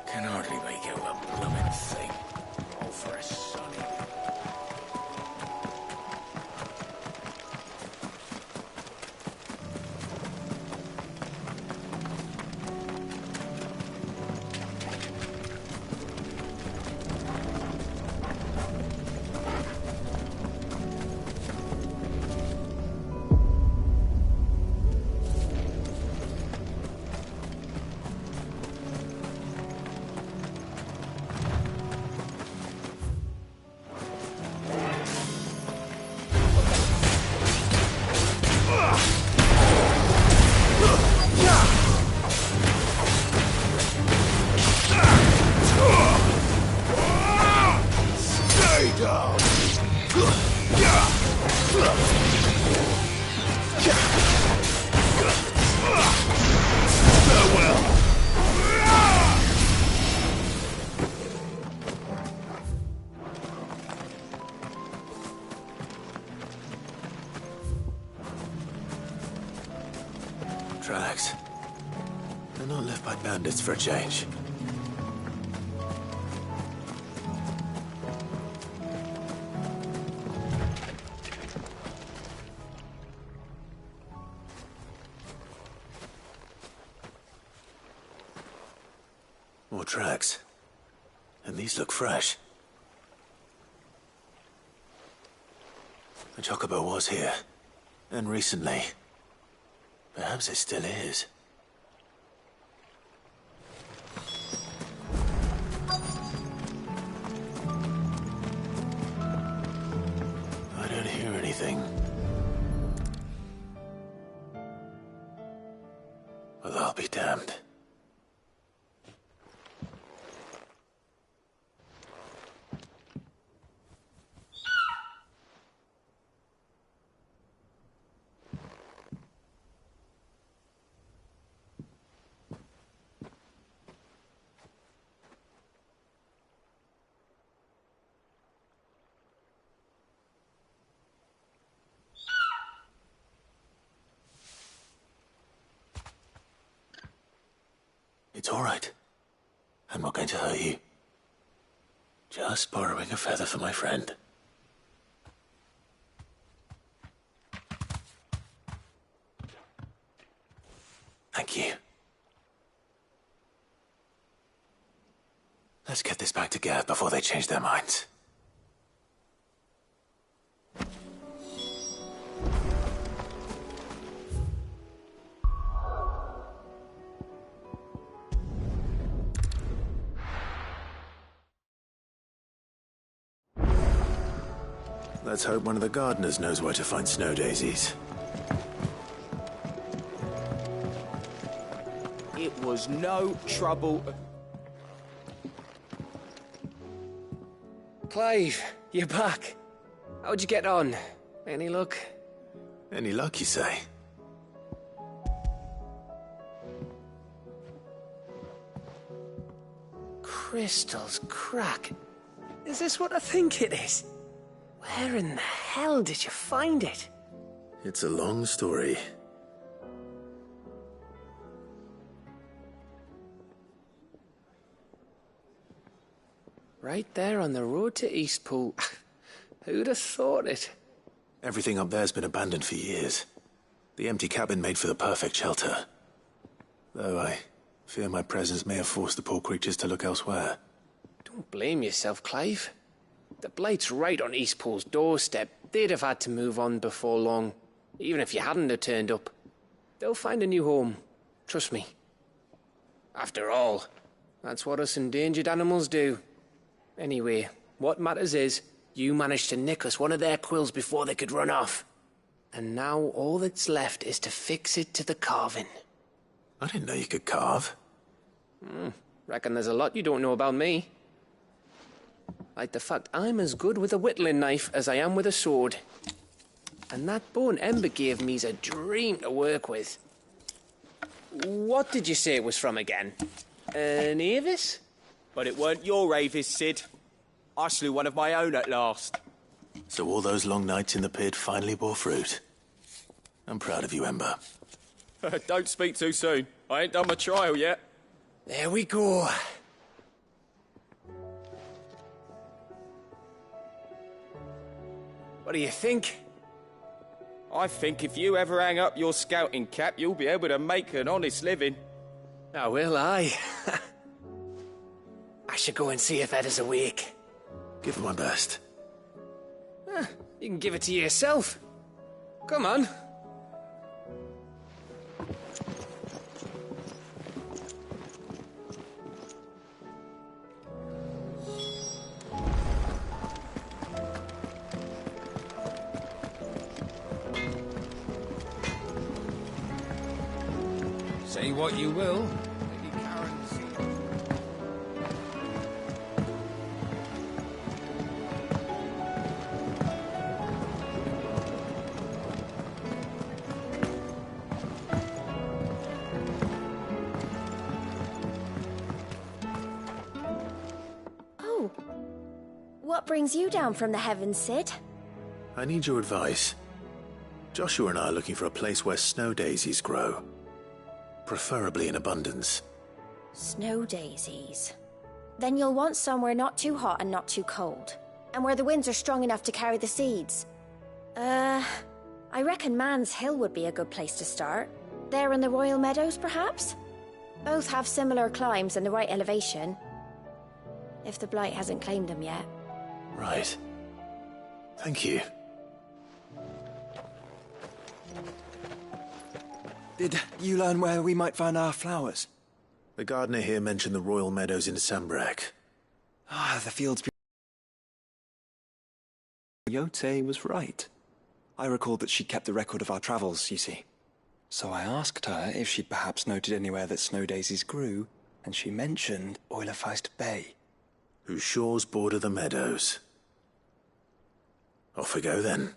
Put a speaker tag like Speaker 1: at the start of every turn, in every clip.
Speaker 1: Can hardly make out a blooming thing. All for a sonny.
Speaker 2: Tracks. They're not left by bandits for a change. More tracks. And these look fresh. The Chocobo was here. And recently. Perhaps it still is. I don't hear anything. Well, I'll be damned. It's all right. I'm not going to hurt you. Just borrowing a feather for my friend. Thank you. Let's get this back to Gav before they change their minds. Let's hope one of the gardeners knows where to find snow daisies.
Speaker 3: It was no trouble.
Speaker 4: Clive, you're back. How'd you get on? Any luck?
Speaker 2: Any luck, you say?
Speaker 4: Crystal's crack. Is this what I think it is? Where in the hell did you find it?
Speaker 2: It's a long story.
Speaker 4: Right there on the road to Eastpool. Who'd have thought it?
Speaker 2: Everything up there's been abandoned for years. The empty cabin made for the perfect shelter. Though I fear my presence may have forced the poor creatures to look elsewhere.
Speaker 4: Don't blame yourself, Clive. The Blight's right on Eastpool's doorstep. They'd have had to move on before long, even if you hadn't have turned up. They'll find a new home. Trust me. After all, that's what us endangered animals do. Anyway, what matters is, you managed to nick us one of their quills before they could run off. And now all that's left is to fix it to the carving.
Speaker 2: I didn't know you could carve.
Speaker 4: Reckon there's a lot you don't know about me. Like the fact I'm as good with a whittling knife as I am with a sword. And that bone Ember gave me's a dream to work with. What did you say it was from again? An Avis?
Speaker 3: But it weren't your Avis, Sid. I slew one of my own at last.
Speaker 2: So all those long nights in the pit finally bore fruit. I'm proud of you, Ember.
Speaker 3: Don't speak too soon. I ain't done my trial yet.
Speaker 4: There we go. What do you think?
Speaker 3: I think if you ever hang up your scouting cap, you'll be able to make an honest living.
Speaker 4: Oh, will I? I should go and see if Ed is awake.
Speaker 2: Give it my best.
Speaker 4: You can give it to yourself. Come on.
Speaker 1: Say what you will. Lady Karen's...
Speaker 5: Oh. What brings you down from the heavens, Sid?
Speaker 2: I need your advice. Joshua and I are looking for a place where snow daisies grow. Preferably in abundance.
Speaker 5: Snow daisies. Then you'll want somewhere not too hot and not too cold. And where the winds are strong enough to carry the seeds. I reckon Man's Hill would be a good place to start. There in the Royal Meadows, perhaps? Both have similar climbs and the right elevation. If the Blight hasn't claimed them yet.
Speaker 2: Right. Thank you.
Speaker 6: Did you learn where we might find our flowers?
Speaker 2: The gardener here mentioned the Royal Meadows in Sambrak.
Speaker 6: The fields... Yote was right. I recalled that she kept the record of our travels, you see. So I asked her if she'd perhaps noted anywhere that snow daisies grew, and she mentioned Oilerfeist Bay.
Speaker 2: Whose shores border the meadows. Off we go then.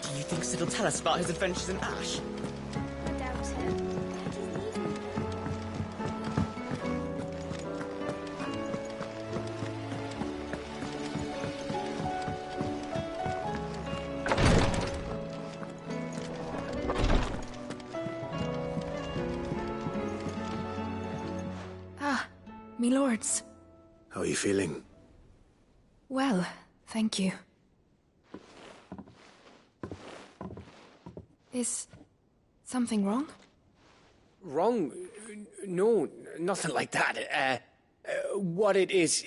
Speaker 7: Do you think Sid will tell us about his adventures in Ash?
Speaker 5: I doubt it.
Speaker 8: Me lords.
Speaker 2: How are you feeling?
Speaker 8: Well, thank you. Is something wrong?
Speaker 4: Wrong? No, nothing like that. What it is...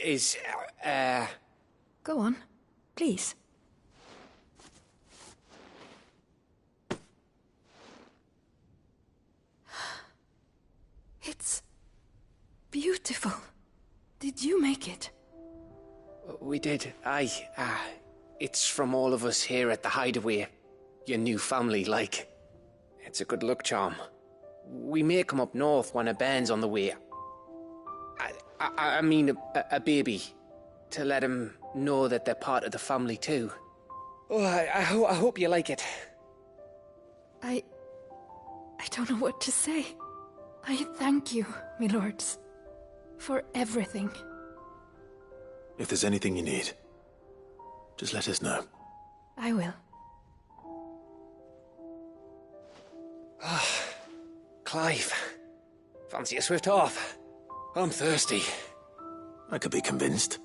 Speaker 8: Go on, please. It's beautiful. Did you make it?
Speaker 4: We did, aye. It's from all of us here at the Hideaway. Your new family, like. It's a good luck charm. We may come up north when a band's on the way. I mean a baby. To let him know that they're part of the family too. Oh, I hope you like it.
Speaker 8: I don't know what to say. I thank you, me lords, for everything.
Speaker 2: If there's anything you need, just let us know.
Speaker 8: I will.
Speaker 4: Clive, fancy a swift off? I'm thirsty.
Speaker 2: I could be convinced.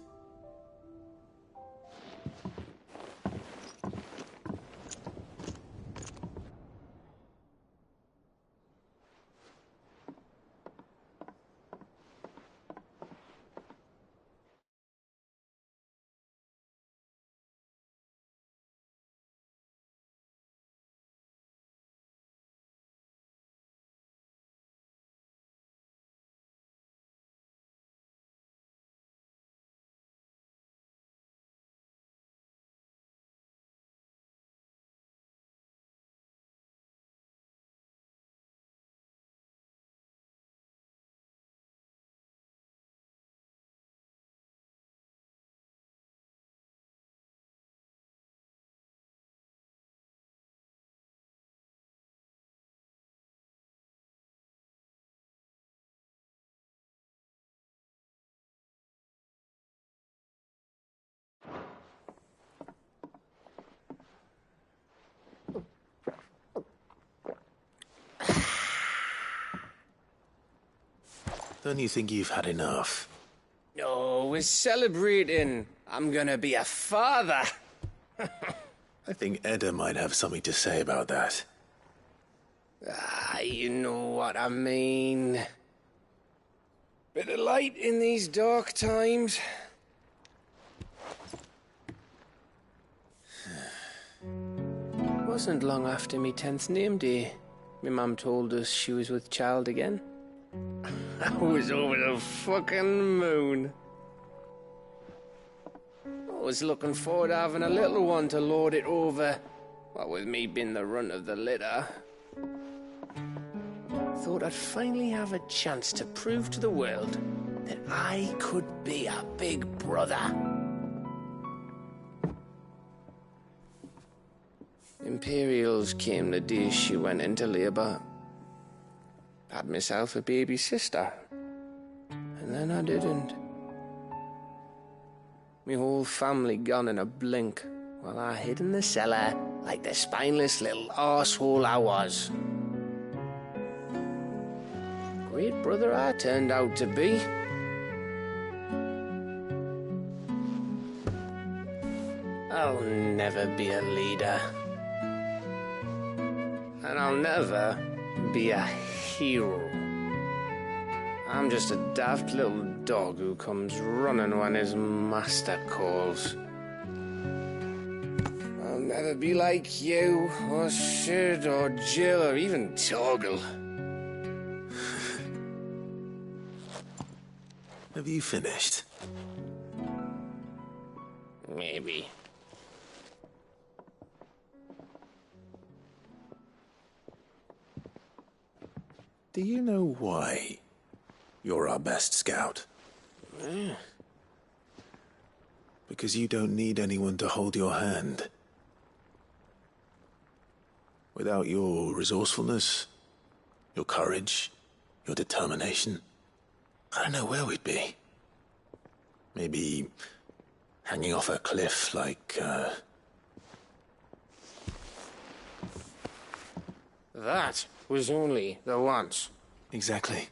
Speaker 2: Don't you think you've had enough?
Speaker 4: No, we're celebrating. I'm gonna be a father.
Speaker 2: I think Edda might have something to say about that.
Speaker 4: Ah, you know what I mean. Bit of light in these dark times. Wasn't long after me 10th name day. My mum told us she was with child again. I was over the fucking moon. I was looking forward to having a little one to lord it over. What with me being the runt of the litter. Thought I'd finally have a chance to prove to the world that I could be a big brother. Imperials came the day she went into labour. Had myself a baby sister. And then I didn't. My whole family gone in a blink, while I hid in the cellar like the spineless little arsehole I was. Great brother I turned out to be. I'll never be a leader. And I'll never be a hero. I'm just a daft little dog who comes running when his master calls. I'll never be like you, or Sid, or Jill, or even Torgal.
Speaker 2: Have you finished?
Speaker 4: Maybe.
Speaker 2: Do you know why you're our best scout? Because you don't need anyone to hold your hand. Without your resourcefulness, your courage, your determination, I don't know where we'd be. Maybe hanging off a cliff like,
Speaker 4: That was only the once.
Speaker 2: Exactly.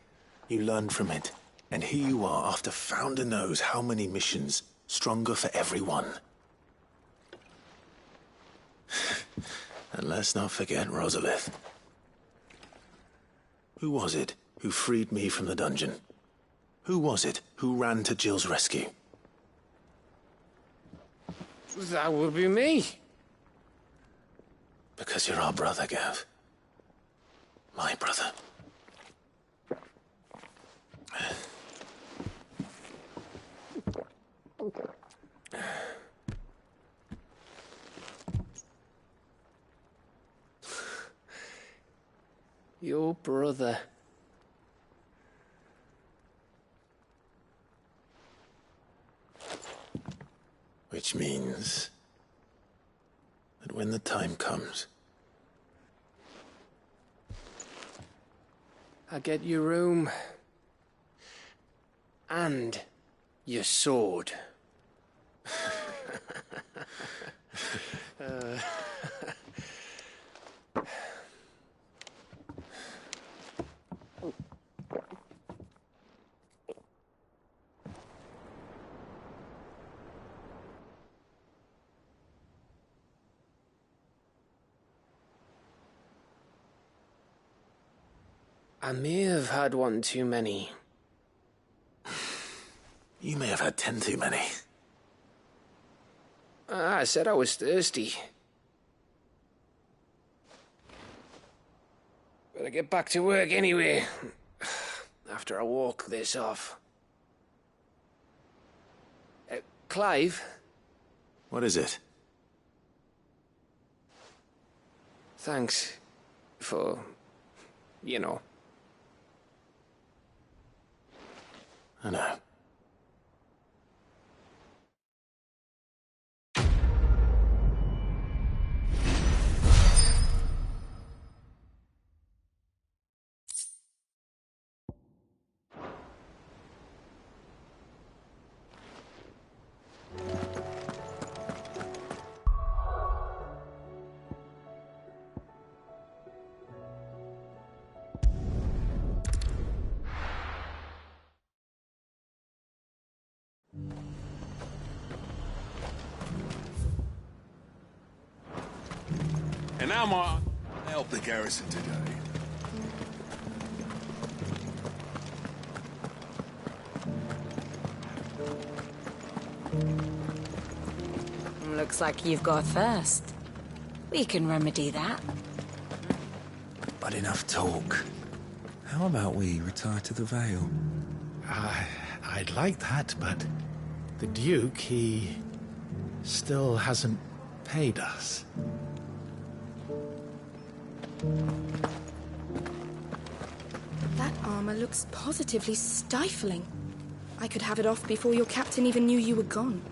Speaker 2: You learned from it. And here you are, after Founder knows how many missions, stronger for everyone. And let's not forget Rosalith. Who was it who freed me from the dungeon? Who was it who ran to Jill's rescue?
Speaker 4: That would be me.
Speaker 2: Because you're our brother, Gav. My brother.
Speaker 4: Your brother.
Speaker 2: Which means that when the time comes,
Speaker 4: I get your room. And your sword. I may have had one too many.
Speaker 2: you may have had 10 too many.
Speaker 4: I said I was thirsty. Better get back to work anyway. After I walk this off. Clive?
Speaker 2: What is it?
Speaker 4: Thanks for, you know.
Speaker 2: I know.
Speaker 1: And how might I help the garrison today?
Speaker 9: Looks like you've got a thirst. We can remedy that.
Speaker 2: But enough talk. How about we retire to the Vale?
Speaker 10: I'd like that, but the Duke, he still hasn't paid us.
Speaker 8: That armor looks positively stifling. I could have it off before your captain even knew you were gone.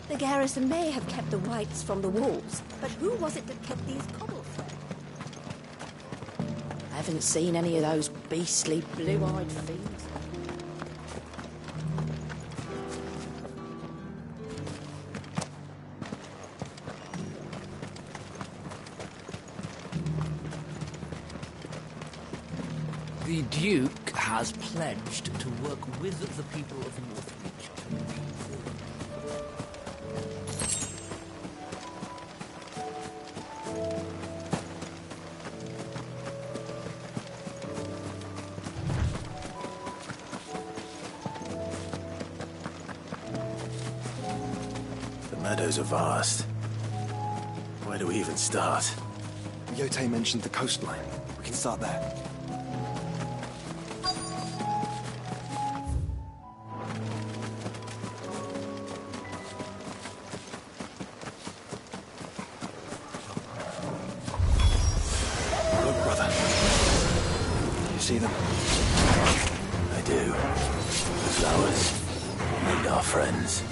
Speaker 5: The garrison may have kept the whites from the wolves, but who was it that kept these cobbles there?
Speaker 7: I haven't seen any of those beastly blue-eyed fiends.
Speaker 11: The Duke has pledged to work with the people of Northreach to reform.
Speaker 2: The meadows are vast. Where do we even start?
Speaker 6: Yote mentioned the coastline. We can start there. Look, brother. You see them?
Speaker 2: I do. The flowers and our friends.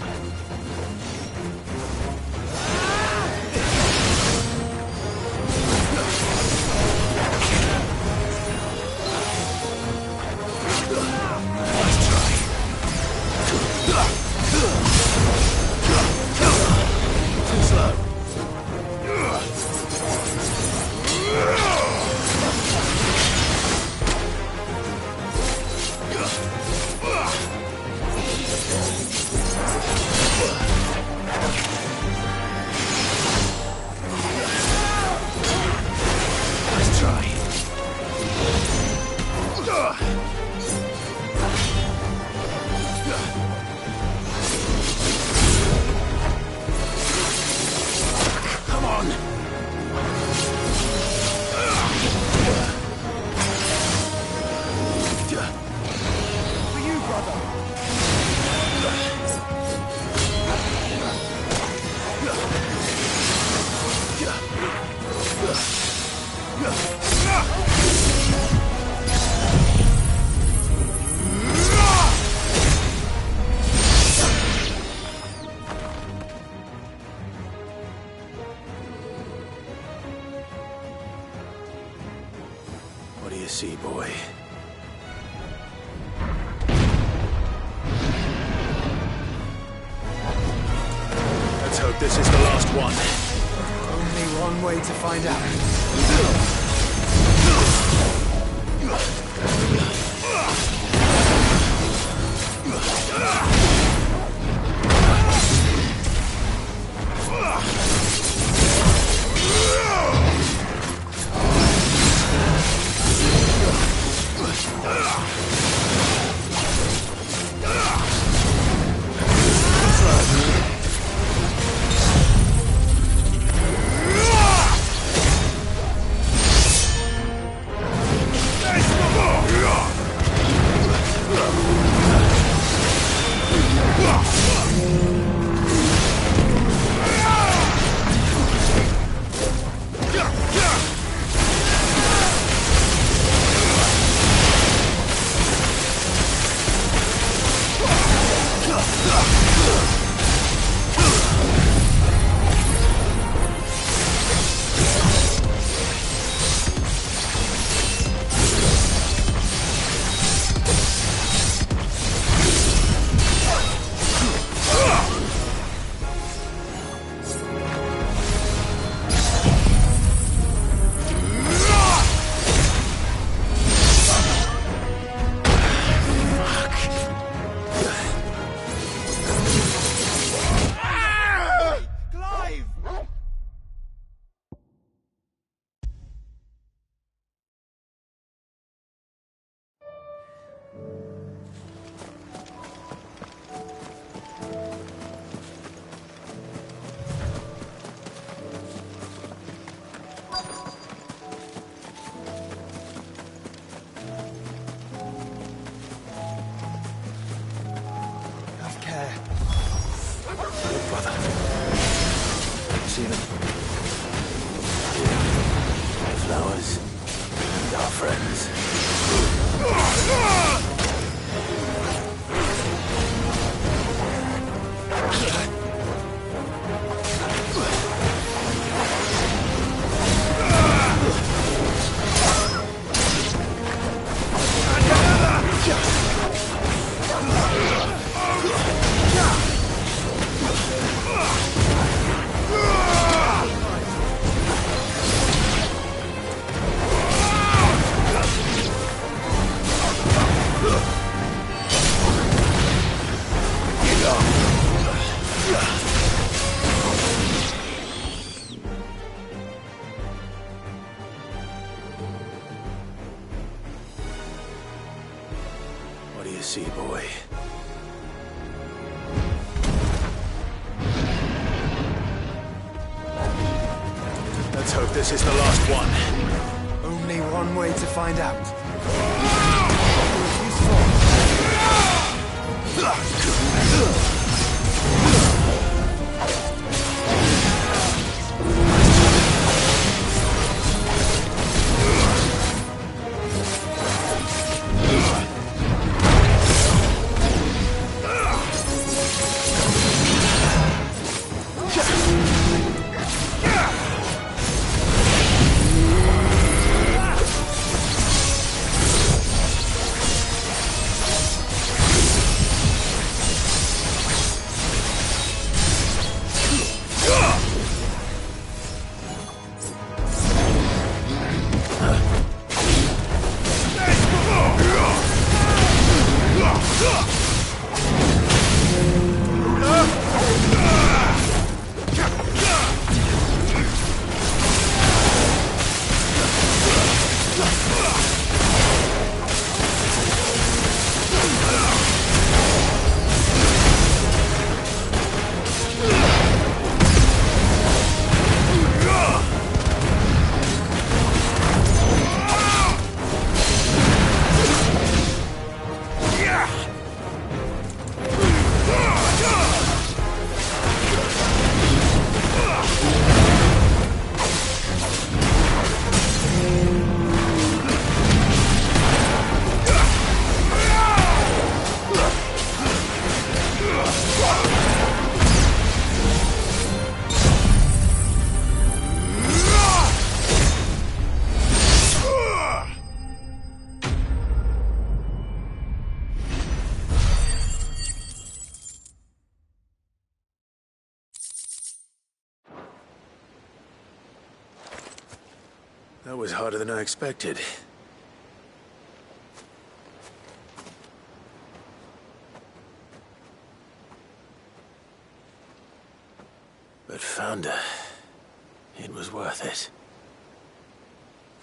Speaker 2: What do you see, boy? Let's hope this is the last one.
Speaker 6: Only one way to find out.
Speaker 2: What do you see, boy? Let's hope this is the last one.
Speaker 6: Only one way to find out.
Speaker 2: That was harder than I expected. But found her. It was worth it.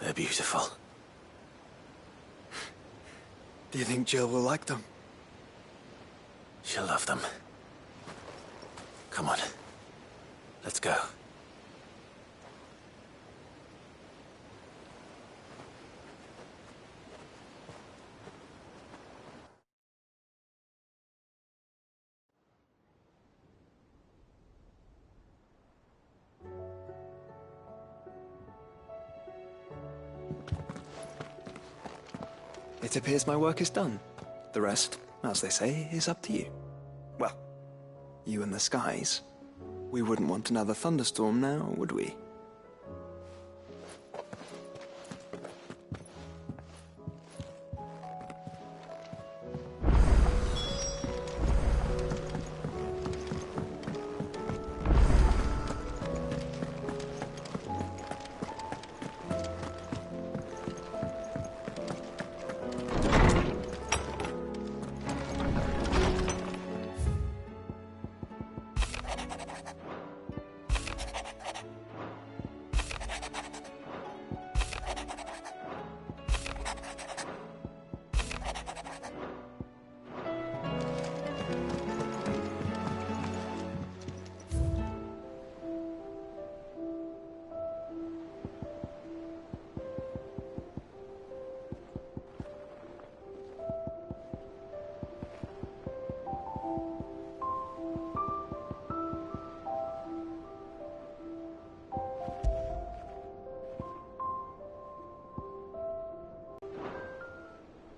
Speaker 2: They're beautiful.
Speaker 6: Do you think Jill will like them?
Speaker 2: She'll love them. Come on. Let's go.
Speaker 6: It appears my work is done. The rest, as they say, is up to you. Well, you and the skies. We wouldn't want another thunderstorm now, would we?